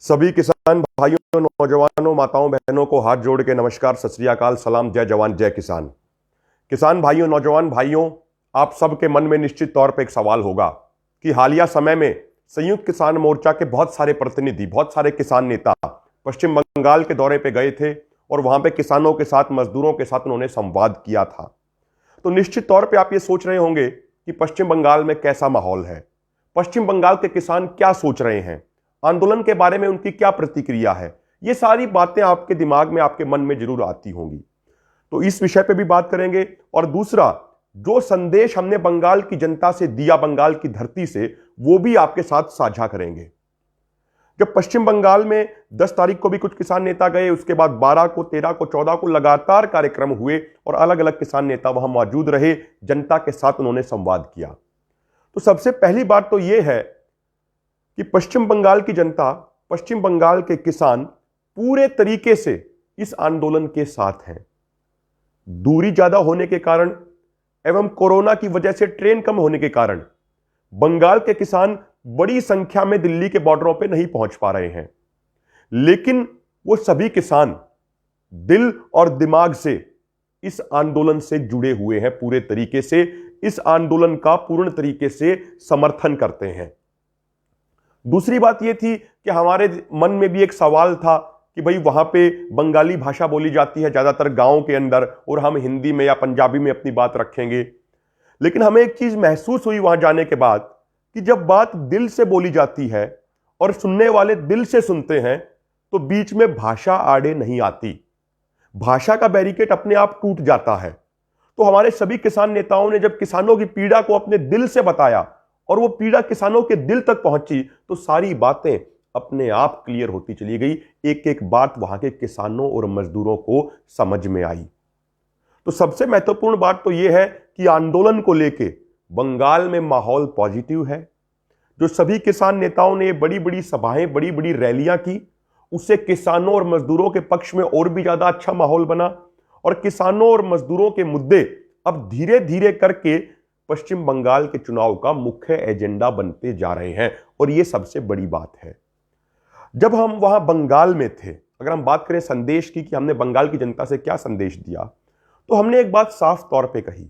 सभी किसान भाइयों, नौजवानों, माताओं, बहनों को हाथ जोड़ के नमस्कार, सत श्री अकाल, सलाम, जय जवान जय किसान। किसान भाइयों, नौजवान भाइयों, आप सबके मन में निश्चित तौर पे एक सवाल होगा कि हालिया समय में संयुक्त किसान मोर्चा के बहुत सारे प्रतिनिधि, बहुत सारे किसान नेता पश्चिम बंगाल के दौरे पे गए थे और वहां पे किसानों के साथ, मजदूरों के साथ उन्होंने संवाद किया था। तो निश्चित तौर पे आप ये सोच रहे होंगे कि पश्चिम बंगाल में कैसा माहौल है, पश्चिम बंगाल के किसान क्या सोच रहे हैं, आंदोलन के बारे में उनकी क्या प्रतिक्रिया है। ये सारी बातें आपके दिमाग में, आपके मन में जरूर आती होंगी। तो इस विषय पे भी बात करेंगे। और दूसरा, जो संदेश हमने बंगाल की जनता से दिया, बंगाल की धरती से, वो भी आपके साथ साझा करेंगे। जब पश्चिम बंगाल में 10 तारीख को भी कुछ किसान नेता गए, उसके बाद 12 को, 13 को, 14 को लगातार कार्यक्रम हुए और अलग अलग किसान नेता वहां मौजूद रहे, जनता के साथ उन्होंने संवाद किया। तो सबसे पहली बात तो यह है कि पश्चिम बंगाल की जनता, पश्चिम बंगाल के किसान पूरे तरीके से इस आंदोलन के साथ हैं। दूरी ज्यादा होने के कारण एवं कोरोना की वजह से ट्रेन कम होने के कारण बंगाल के किसान बड़ी संख्या में दिल्ली के बॉर्डरों पे नहीं पहुंच पा रहे हैं, लेकिन वो सभी किसान दिल और दिमाग से इस आंदोलन से जुड़े हुए हैं, पूरे तरीके से इस आंदोलन का पूर्ण तरीके से समर्थन करते हैं। दूसरी बात यह थी कि हमारे मन में भी एक सवाल था कि भाई वहां पे बंगाली भाषा बोली जाती है ज्यादातर गांवों के अंदर, और हम हिंदी में या पंजाबी में अपनी बात रखेंगे। लेकिन हमें एक चीज महसूस हुई वहां जाने के बाद कि जब बात दिल से बोली जाती है और सुनने वाले दिल से सुनते हैं, तो बीच में भाषा आड़े नहीं आती, भाषा का बैरिकेड अपने आप टूट जाता है। तो हमारे सभी किसान नेताओं ने जब किसानों की पीड़ा को अपने दिल से बताया और वो पीड़ा किसानों के दिल तक पहुंची, तो सारी बातें अपने आप क्लियर होती चली गई। एक एक बात वहां के किसानों और मजदूरों को समझ में आई। तो सबसे महत्वपूर्ण बात तो यह है कि आंदोलन को लेके बंगाल में माहौल पॉजिटिव है। जो सभी किसान नेताओं ने बड़ी बड़ी सभाएं, बड़ी बड़ी रैलियां की, उससे किसानों और मजदूरों के पक्ष में और भी ज्यादा अच्छा माहौल बना और किसानों और मजदूरों के मुद्दे अब धीरे धीरे करके पश्चिम बंगाल के चुनाव का मुख्य एजेंडा बनते जा रहे हैं। और यह सबसे बड़ी बात है। जब हम वहां बंगाल में थे, अगर हम बात करें संदेश की कि हमने बंगाल की जनता से क्या संदेश दिया, तो हमने एक बात साफ तौर पे कही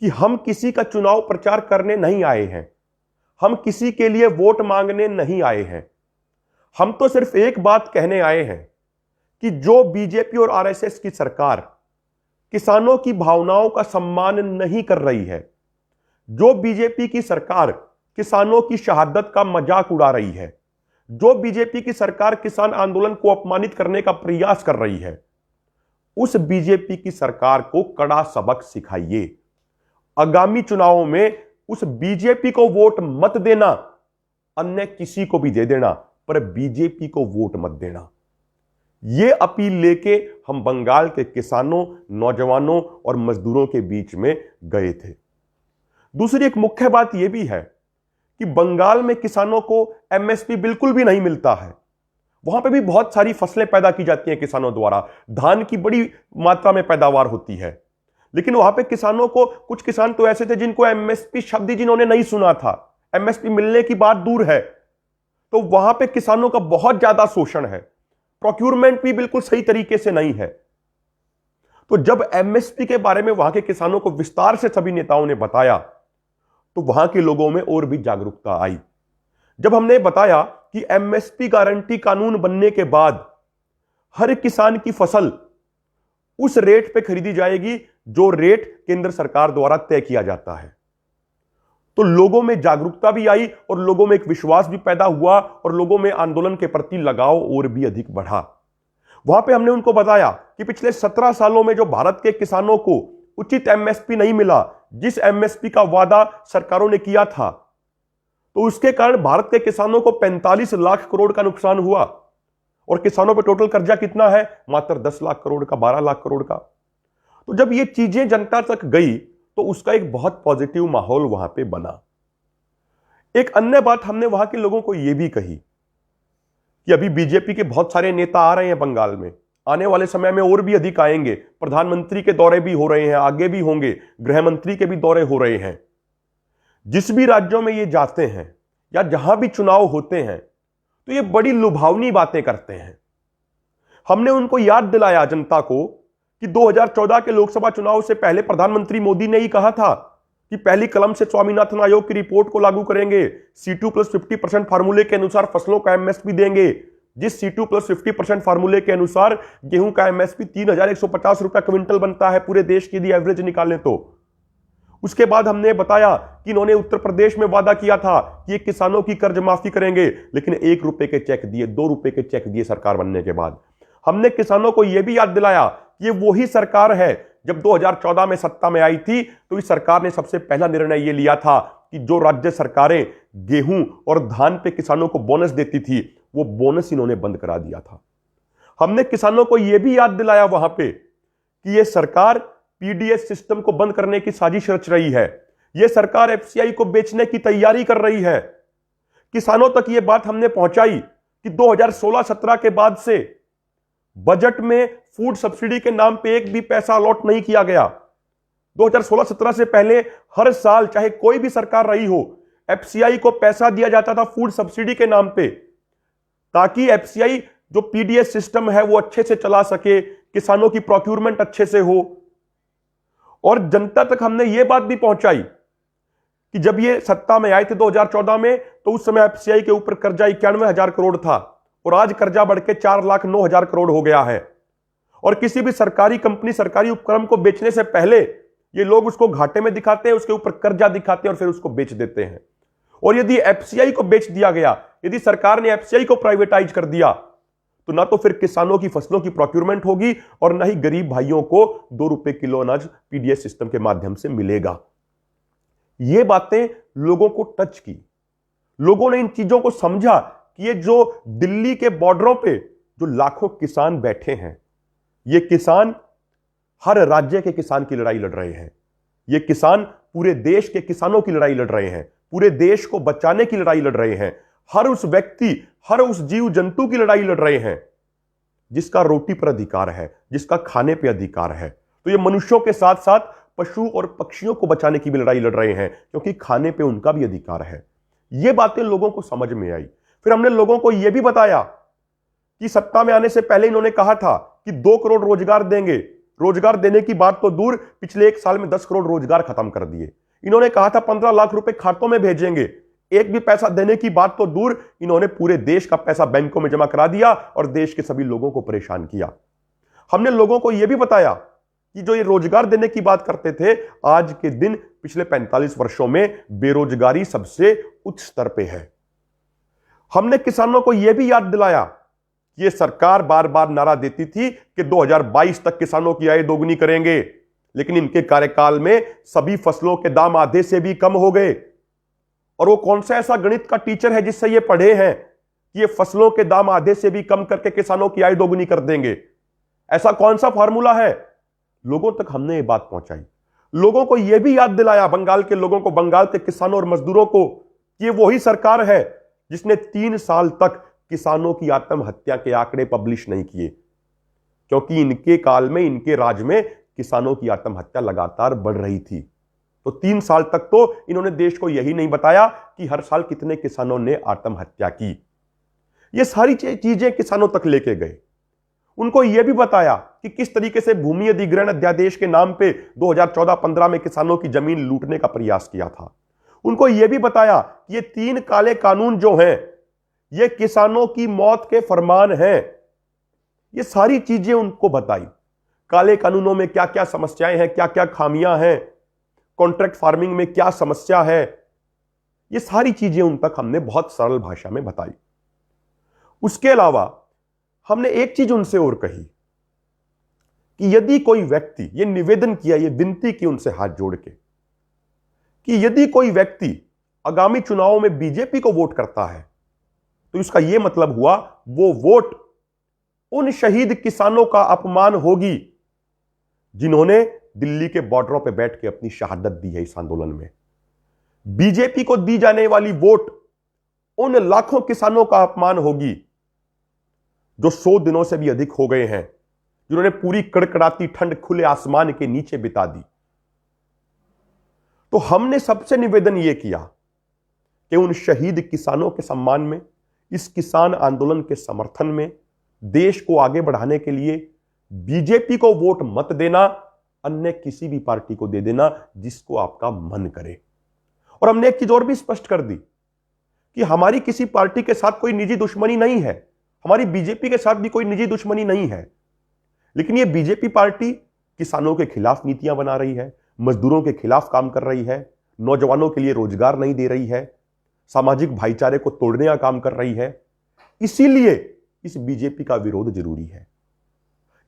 कि हम किसी का चुनाव प्रचार करने नहीं आए हैं, हम किसी के लिए वोट मांगने नहीं आए हैं। हम तो सिर्फ एक बात कहने आए हैं कि जो बीजेपी और आरएसएस की सरकार किसानों की भावनाओं का सम्मान नहीं कर रही है, जो बीजेपी की सरकार किसानों की शहादत का मजाक उड़ा रही है, जो बीजेपी की सरकार किसान आंदोलन को अपमानित करने का प्रयास कर रही है, उस बीजेपी की सरकार को कड़ा सबक सिखाइए। आगामी चुनावों में उस बीजेपी को वोट मत देना, अन्य किसी को भी दे देना, पर बीजेपी को वोट मत देना। यह अपील लेके हम बंगाल के किसानों, नौजवानों और मजदूरों के बीच में गए थे। दूसरी एक मुख्य बात यह भी है कि बंगाल में किसानों को एमएसपी बिल्कुल भी नहीं मिलता है। वहां पे भी बहुत सारी फसलें पैदा की जाती हैं किसानों द्वारा, धान की बड़ी मात्रा में पैदावार होती है, लेकिन वहां पे किसानों को, कुछ किसान तो ऐसे थे जिनको एमएसपी शब्द ही जिन्होंने नहीं सुना था, एमएसपी मिलने की बात दूर है। तो वहां पे किसानों का बहुत ज्यादा शोषण है, प्रोक्यूरमेंट भी बिल्कुल सही तरीके से नहीं है। तो जब एमएसपी के बारे में वहां के किसानों को विस्तार से सभी नेताओं ने बताया, तो वहां के लोगों में और भी जागरूकता आई। जब हमने बताया कि एमएसपी गारंटी कानून बनने के बाद हर किसान की फसल उस रेट पे खरीदी जाएगी जो रेट केंद्र सरकार द्वारा तय किया जाता है, तो लोगों में जागरूकता भी आई और लोगों में एक विश्वास भी पैदा हुआ और लोगों में आंदोलन के प्रति लगाव और भी अधिक बढ़ा। वहां पे हमने उनको बताया कि पिछले 17 सालों में जो भारत के किसानों को उचित एमएसपी नहीं मिला, जिस एमएसपी का वादा सरकारों ने किया था, तो उसके कारण भारत के किसानों को 45 लाख करोड़ का नुकसान हुआ। और किसानों पर टोटल कर्जा कितना है? मात्र 10 लाख करोड़ का, 12 लाख करोड़ का। तो जब ये चीजें जनता तक गई, तो उसका एक बहुत पॉजिटिव माहौल वहां पे बना। एक अन्य बात हमने वहां के लोगों को यह भी कही कि अभी बीजेपी के बहुत सारे नेता आ रहे हैं बंगाल में, आने वाले समय में और भी अधिक आएंगे, प्रधानमंत्री के दौरे भी हो रहे हैं, आगे भी होंगे, गृह मंत्री के भी दौरे हो रहे हैं। जिस भी राज्यों में ये जाते हैं या जहां भी चुनाव होते हैं, तो ये बड़ी लुभावनी बातें करते हैं। हमने उनको याद दिलाया जनता को कि 2014 के लोकसभा चुनाव से पहले प्रधानमंत्री मोदी ने ही कहा था कि पहली कलम से स्वामीनाथन आयोग की रिपोर्ट को लागू करेंगे, C2+50% फार्मूले के अनुसार फसलों का एमएसपी देंगे। जिस C2+50% फार्मूले के अनुसार गेहूं का एमएसपी 3,150 रुपए क्विंटल बनता है पूरे देश की यदि एवरेज निकालें तो। उसके बाद हमने बताया कि इन्होंने उत्तर प्रदेश में वादा किया था कि ये किसानों की कर्ज माफी करेंगे, लेकिन 1 रुपए के चेक दिए, 2 रुपए के चेक दिए सरकार बनने के बाद। हमने किसानों को यह भी याद दिलाया कि ये वही सरकार है जब 2014 में सत्ता में आई थी तो इस सरकार ने सबसे पहला निर्णय यह लिया था कि जो राज्य सरकारें गेहूं और धान पे किसानों को बोनस देती थी वो बोनस इन्होंने बंद करा दिया था। हमने किसानों को यह भी याद दिलाया वहां पे कि यह सरकार पीडीएस सिस्टम को बंद करने की साजिश रच रही है, यह सरकार एफसीआई को बेचने की तैयारी कर रही है। किसानों तक यह बात हमने पहुंचाई कि 2016-17 के बाद से बजट में फूड सब्सिडी के नाम पे एक भी पैसा अलॉट नहीं किया गया। 2016-17 से पहले हर साल चाहे कोई भी सरकार रही हो, एफसीआई को पैसा दिया जाता था फूड सब्सिडी के नाम पे, ताकि एफसीआई जो पीडीएस सिस्टम है वो अच्छे से चला सके, किसानों की प्रोक्यूरमेंट अच्छे से हो। और जनता तक हमने ये बात भी पहुंचाई कि जब ये सत्ता में आए थे 2014 में तो उस समय एफसीआई के ऊपर कर्जा 91,000 करोड़ था और आज कर्जा बढ़ के 4,09,000 करोड़ हो गया है। और किसी भी सरकारी कंपनी, सरकारी उपक्रम को बेचने से पहले ये लोग उसको घाटे में दिखाते हैं, उसके ऊपर कर्जा दिखाते हैं और फिर उसको बेच देते हैं। और यदि एफसीआई को बेच दिया गया, यदि सरकार ने एफसीआई को प्राइवेटाइज कर दिया तो ना तो फिर किसानों की फसलों की प्रोक्यूरमेंट होगी और ना ही गरीब भाइयों को 2 रुपए किलो अनाज पीडीएस सिस्टम के माध्यम से मिलेगा। ये बातें लोगों को टच की, लोगों ने इन चीजों को समझा कि ये जो दिल्ली के बॉर्डरों पे जो लाखों किसान बैठे हैं, ये किसान हर राज्य के किसान की लड़ाई लड़ रहे हैं। ये किसान पूरे देश के किसानों की लड़ाई लड़ रहे हैं, पूरे देश को बचाने की लड़ाई लड़ रहे हैं। हर उस व्यक्ति, हर उस जीव जंतु की लड़ाई लड़ रहे हैं जिसका रोटी पर अधिकार है, जिसका खाने पर अधिकार है। तो ये मनुष्यों के साथ साथ पशु और पक्षियों को बचाने की भी लड़ाई लड़ रहे हैं, क्योंकि खाने पे उनका भी अधिकार है। ये बातें लोगों को समझ में आई। फिर हमने लोगों को यह भी बताया कि सत्ता में आने से पहले इन्होंने कहा था कि 2 करोड़ रोजगार देंगे। रोजगार देने की बात तो दूर, पिछले 1 साल में 10 करोड़ रोजगार खत्म कर दिए। इन्होंने कहा था 15 लाख रुपए खातों में भेजेंगे। एक भी पैसा देने की बात तो दूर, इन्होंने पूरे देश का पैसा बैंकों में जमा करा दिया और देश के सभी लोगों को परेशान किया। हमने लोगों को यह भी बताया कि जो ये रोजगार देने की बात करते थे, आज के दिन पिछले 45 वर्षों में बेरोजगारी सबसे उच्च स्तर पे है। हमने किसानों को यह भी याद दिलाया कि ये सरकार बार बार नारा देती थी कि 2022 तक किसानों की आय दोगुनी करेंगे, लेकिन इनके कार्यकाल में सभी फसलों के दाम आधे से भी कम हो गए। और वो कौन सा ऐसा गणित का टीचर है जिससे ये पढ़े हैं कि ये फसलों के दाम आधे से भी कम करके किसानों की आय दोगुनी कर देंगे? ऐसा कौन सा फॉर्मूला है? लोगों तक हमने ये बात पहुंचाई। लोगों को यह भी याद दिलाया, बंगाल के लोगों को, बंगाल के किसानों और मजदूरों को, कि ये वही सरकार है जिसने 3 साल तक किसानों की आत्महत्या के आंकड़े पब्लिश नहीं किए, क्योंकि इनके काल में, इनके राज में किसानों की आत्महत्या लगातार बढ़ रही थी। तो 3 साल तक तो इन्होंने देश को यही नहीं बताया कि हर साल कितने किसानों ने आत्महत्या की। ये सारी चीजें किसानों तक लेके गए। उनको यह भी बताया कि किस तरीके से भूमि अधिग्रहण अध्यादेश के नाम पे 2014-15 में किसानों की जमीन लूटने का प्रयास किया था। उनको यह भी बताया कि ये 3 काले कानून जो हैं, ये किसानों की मौत के फरमान हैं। ये सारी चीजें उनको बताई। काले कानूनों में क्या क्या समस्याएं हैं, क्या क्या खामियां हैं, कॉन्ट्रैक्ट फार्मिंग में क्या समस्या है, ये सारी चीजें उन तक हमने बहुत सरल भाषा में बताई। उसके अलावा हमने एक चीज उनसे और कही कि यदि कोई व्यक्ति, ये निवेदन किया, ये विनती की उनसे हाथ जोड़ के, कि यदि कोई व्यक्ति आगामी चुनावों में बीजेपी को वोट करता है तो इसका यह मतलब हुआ वो वोट उन शहीद किसानों का अपमान होगी जिन्होंने दिल्ली के बॉर्डरों पर बैठ के अपनी शहादत दी है इस आंदोलन में। बीजेपी को दी जाने वाली वोट उन लाखों किसानों का अपमान होगी जो 100 दिनों से भी अधिक हो गए हैं, जिन्होंने पूरी कड़कड़ाती ठंड खुले आसमान के नीचे बिता दी। तो हमने सबसे निवेदन यह किया कि उन शहीद किसानों के सम्मान में इस किसान आंदोलन के समर्थन में देश को आगे बढ़ाने के लिए बीजेपी को वोट मत देना, अन्य किसी भी पार्टी को दे देना जिसको आपका मन करे। और हमने एक चीज और भी स्पष्ट कर दी कि हमारी किसी पार्टी के साथ कोई निजी दुश्मनी नहीं है, हमारी बीजेपी के साथ भी कोई निजी दुश्मनी नहीं है। लेकिन यह बीजेपी पार्टी किसानों के खिलाफ नीतियां बना रही है, मजदूरों के खिलाफ काम कर रही है, नौजवानों के लिए रोजगार नहीं दे रही है, सामाजिक भाईचारे को तोड़ने का काम कर रही है। इसीलिए इस बीजेपी का विरोध जरूरी है।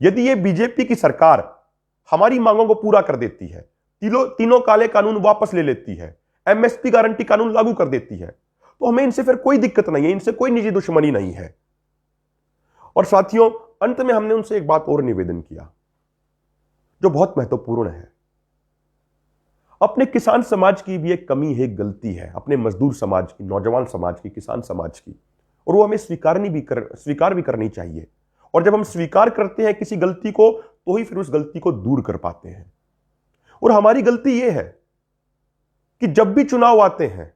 यदि यह बीजेपी की सरकार हमारी मांगों को पूरा कर देती है, तीनों काले कानून वापस ले लेती है, एमएसपी गारंटी कानून लागू कर देती है, तो हमें इनसे फिर कोई दिक्कत नहीं है, इनसे कोई निजी दुश्मनी नहीं है। और साथियों, अंत में हमने उनसे एक बात और निवेदन किया जो बहुत महत्वपूर्ण है। अपने किसान समाज की भी एक कमी है, एक गलती है, अपने मजदूर समाज की, नौजवान समाज की, किसान समाज की, और वो हमें स्वीकार भी करनी चाहिए। और जब हम स्वीकार करते हैं किसी गलती को, तो ही फिर उस गलती को दूर कर पाते हैं। और हमारी गलती यह है कि जब भी चुनाव आते हैं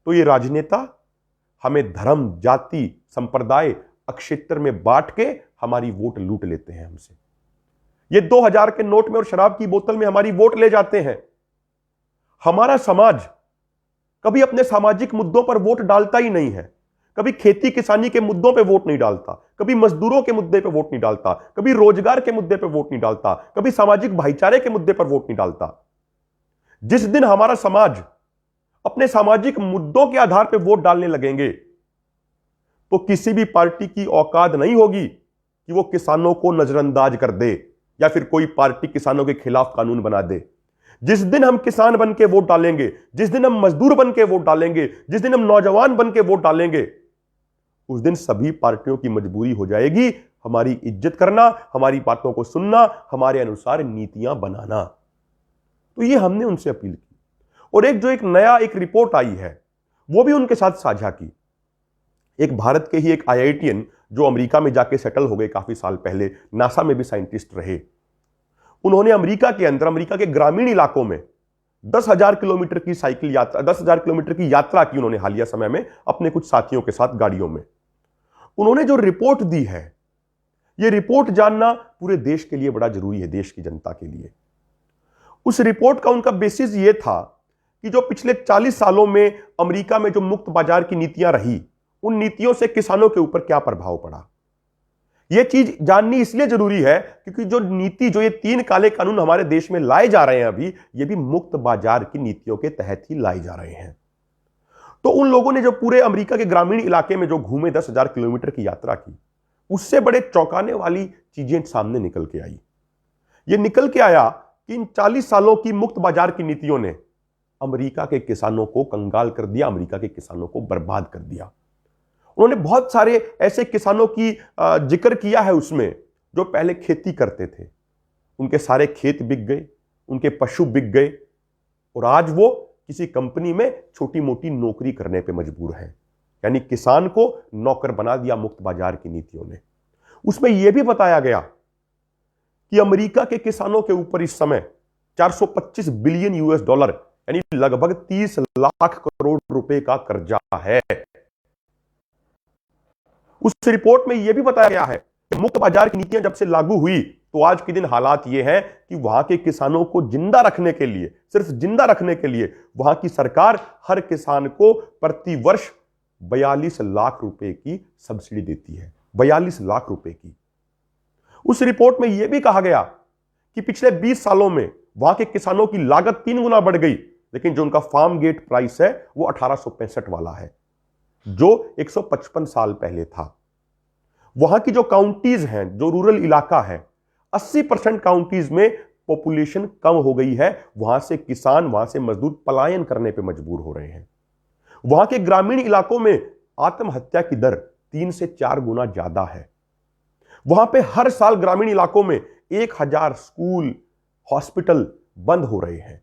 तो ये राजनेता हमें धर्म, जाति, संप्रदाय, क्षेत्र में बांट के हमारी वोट लूट लेते हैं हमसे। ये 2000 के नोट में और शराब की बोतल में हमारी वोट ले जाते हैं। हमारा समाज कभी अपने सामाजिक मुद्दों पर वोट डालता ही नहीं है, कभी खेती किसानी के मुद्दों पे वोट नहीं डालता, कभी मजदूरों के मुद्दे पे वोट नहीं डालता, कभी रोजगार के मुद्दे पे वोट नहीं डालता, कभी सामाजिक भाईचारे के मुद्दे पर वोट नहीं डालता। जिस दिन हमारा समाज अपने सामाजिक मुद्दों के आधार पर वोट डालने लगेंगे तो किसी भी पार्टी की औकात नहीं होगी कि वो किसानों को नजरअंदाज कर दे या फिर कोई पार्टी किसानों के खिलाफ कानून बना दे। जिस दिन हम किसान बन के वोट डालेंगे, जिस दिन हम मजदूर बन के वोट डालेंगे, जिस दिन हम नौजवान बन के वोट डालेंगे, उस दिन सभी पार्टियों की मजबूरी हो जाएगी हमारी इज्जत करना, हमारी बातों को सुनना, हमारे अनुसार नीतियां बनाना। तो ये हमने उनसे अपील की। और एक नया रिपोर्ट आई है वो भी उनके साथ साझा की। एक भारत के ही एक आईआईटीएन जो अमेरिका में जाके सेटल हो गए काफी साल पहले, नासा में भी साइंटिस्ट रहे, उन्होंने अमेरिका के अंदर, अमेरिका के ग्रामीण इलाकों में 10,000 किलोमीटर की साइकिल यात्रा, 10,000 किलोमीटर की यात्रा की उन्होंने हालिया समय में अपने कुछ साथियों के साथ गाड़ियों में। उन्होंने जो रिपोर्ट दी है, यह रिपोर्ट जानना पूरे देश के लिए बड़ा जरूरी है, देश की जनता के लिए। उस रिपोर्ट का उनका बेसिस यह था कि जो पिछले 40 सालों में अमेरिका में जो मुक्त बाजार की नीतियां रही, उन नीतियों से किसानों के ऊपर क्या प्रभाव पड़ा। यह चीज जाननी इसलिए जरूरी है क्योंकि जो ये 3 काले कानून हमारे देश में लाए जा रहे हैं अभी, ये भी मुक्त बाजार की नीतियों के तहत ही लाए जा रहे हैं। तो उन लोगों ने जो पूरे अमेरिका के ग्रामीण इलाके में जो घूमे, 10,000 किलोमीटर की यात्रा की, उससे बड़े चौंकाने वाली चीजें सामने निकल के आई। ये निकल के आया कि इन 40 सालों की मुक्त बाजार की नीतियों ने अमेरिका के किसानों को कंगाल कर दिया, अमेरिका के किसानों को बर्बाद कर दिया। उन्होंने बहुत सारे ऐसे किसानों की जिक्र किया है उसमें जो पहले खेती करते थे, उनके सारे खेत बिक गए, उनके पशु बिक गए, और आज वो किसी कंपनी में छोटी मोटी नौकरी करने पे मजबूर है। यानी किसान को नौकर बना दिया मुक्त बाजार की नीतियों ने। उसमें यह भी बताया गया कि अमेरिका के किसानों के ऊपर इस समय 425 बिलियन यूएस डॉलर यानी लगभग 30 लाख करोड़ रुपए का कर्जा है। उस रिपोर्ट में यह भी बताया गया है कि मुक्त बाजार की नीतियां जब से लागू हुई तो आज के दिन हालात यह है कि वहां के किसानों को जिंदा रखने के लिए, सिर्फ जिंदा रखने के लिए, वहां की सरकार हर किसान को प्रति वर्ष 42 लाख रुपए की सब्सिडी देती है। 42 लाख रुपए की। उस रिपोर्ट में यह भी कहा गया कि पिछले 20 सालों में वहां के किसानों की लागत 3 गुना बढ़ गई, लेकिन जो उनका फार्म गेट प्राइस है वो 1865 वाला है, जो 155 साल पहले था। वहां की जो काउंटीज हैं, जो रूरल इलाका है, 80% काउंटीज में पॉपुलेशन कम हो गई है। वहां से किसान, वहां से मजदूर पलायन करने पे मजबूर हो रहे हैं। वहां के ग्रामीण इलाकों में आत्महत्या की दर 3 से 4 गुना ज्यादा है। वहां पे हर साल ग्रामीण इलाकों में 1000 स्कूल, हॉस्पिटल बंद हो रहे हैं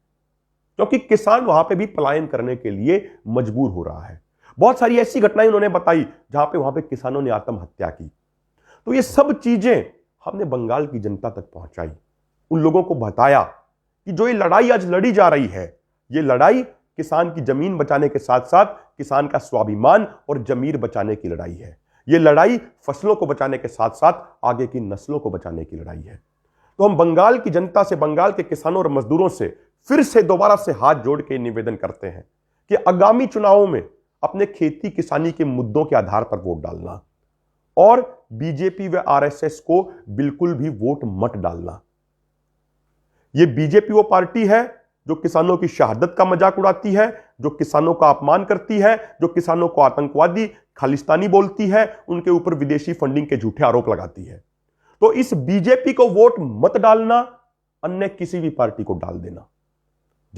क्योंकि किसान वहां पे भी पलायन करने के लिए मजबूर हो रहा है। बहुत सारी ऐसी घटनाएं उन्होंने बताई जहां पे वहां पे किसानों ने आत्महत्या की। तो ये सब चीजें हमने बंगाल की जनता तक पहुंचाई, उन लोगों को बताया कि जो ये लड़ाई आज लड़ी जा रही है, ये लड़ाई किसान की जमीन बचाने के साथ साथ किसान का स्वाभिमान और जमीर बचाने की लड़ाई है। यह लड़ाई फसलों को बचाने के साथ साथ आगे की नस्लों को बचाने की लड़ाई है। तो हम बंगाल की जनता से, बंगाल के किसानों और मजदूरों से फिर से दोबारा से हाथ जोड़ के निवेदन करते हैं कि आगामी चुनावों में अपने खेती किसानी के मुद्दों के आधार पर वोट डालना और बीजेपी व आरएसएस को बिल्कुल भी वोट मत डालना। यह बीजेपी वो पार्टी है जो किसानों की शहादत का मजाक उड़ाती है, जो किसानों का अपमान करती है, जो किसानों को आतंकवादी, खालिस्तानी बोलती है, उनके ऊपर विदेशी फंडिंग के झूठे आरोप लगाती है। तो इस बीजेपी को वोट मत डालना, अन्य किसी भी पार्टी को डाल देना।